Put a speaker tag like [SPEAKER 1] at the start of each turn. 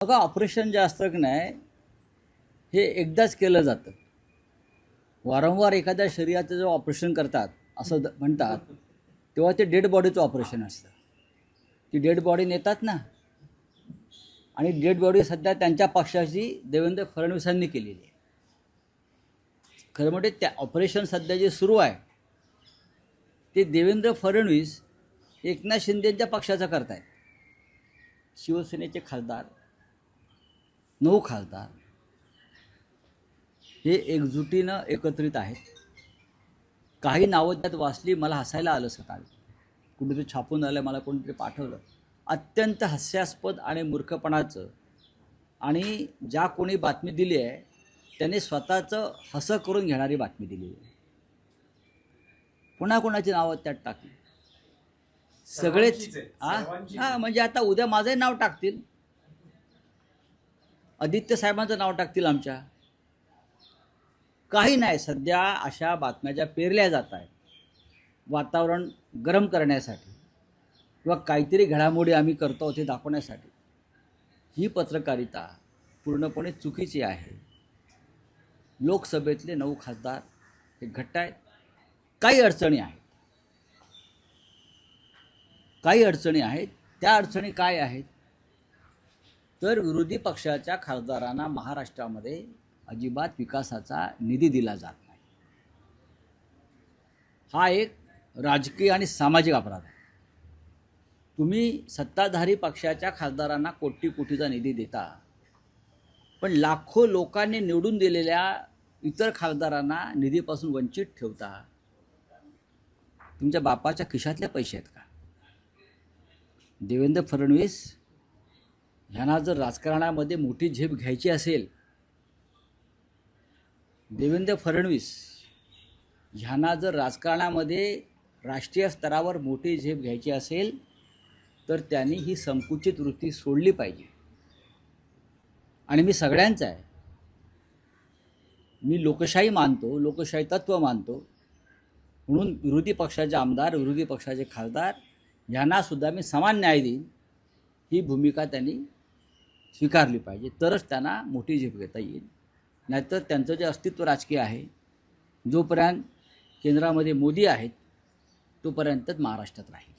[SPEAKER 1] बघा, ऑपरेशन जे असतं की नाही, हे एकदाच केलं जातं. वारंवार एखाद्या शरीराचं जेव्हा ऑपरेशन करतात असं म्हणतात, तेव्हा ते डेड बॉडीचं ऑपरेशन असतं. ती डेड बॉडी नेतात ना, आणि डेड बॉडी सध्या त्यांच्या पक्षाची देवेंद्र फडणवीसांनी केलेली आहे. खरं म्हणजे त्या ऑपरेशन सध्या जे सुरू आहे ते देवेंद्र फडणवीस एकनाथ शिंदेच्या पक्षाचं करतायत. शिवसेनेचे खासदार, 9 खासदार हे एकजुटीनं एकत्रित आहेत. काही नावं त्यात वाचली, मला हसायला आलं सकाळी. कुठेतरी छापून आलं, मला कोणीतरी पाठवलं. अत्यंत हास्यास्पद आणि मूर्खपणाचं, आणि ज्या कोणी बातमी दिली आहे त्याने स्वतःचं हसं करून घेणारी बातमी दिली आहे. कोणाकोणाची नावं त्यात टाकली, सगळेच. हां, म्हणजे आता उद्या माझंही नाव टाकतील, आदित्य साहेबांचं नाव टाकतील आमच्या. काही नाही, सध्या अशा बातम्या ज्या पेरल्या जात आहेत वातावरण गरम करण्यासाठी किंवा काहीतरी घडामोडी आम्ही करतो ते दाखवण्यासाठी, ही पत्रकारिता पूर्णपणे चुकीची आहे. लोकसभेतले 9 खासदार हे घट्ट आहेत. काही अडचणी आहेत, काही अडचणी आहेत. त्या अडचणी काय आहेत तर विरोधी पक्षाच्या खासदारांना महाराष्ट्रामध्ये अजिबात विकासाचा निधी दिला जात नाही. हा एक राजकीय आणि सामाजिक अपराध आहे. तुम्ही सत्ताधारी पक्षाच्या खासदारांना कोटी कोटीचा निधी देता, पण लाखो लोकांनी निवडून दिलेल्या इतर खासदारांना निधीपासून वंचित ठेवता. तुमच्या बापाच्या खिशातले पैसे आहेत का? देवेंद्र फडणवीस ह्यांना जर राजकारणामध्ये मोठी झेप घ्यायची असेल, देवेंद्र फडणवीस ह्यांना जर राजकारणामध्ये राष्ट्रीय स्तरावर मोठी झेप घ्यायची असेल तर त्यांनी ही संकुचित वृत्ती सोडली पाहिजे. आणि मी सगळ्यांचा आहे, मी लोकशाही मानतो, लोकशाही तत्त्व मानतो, म्हणून विरोधी पक्षाचे आमदार, विरोधी पक्षाचे खासदार यांनासुद्धा मी समान न्याय देईन, ही भूमिका त्यांनी स्वीकारली पाहिजे. तरच त्यांना मोठी झेप घेता येईल. नाहीतर त्यांचं जे अस्तित्व राजकीय आहे, जोपर्यंत केंद्रामध्ये मोदी आहेत तोपर्यंतच महाराष्ट्रात राहील.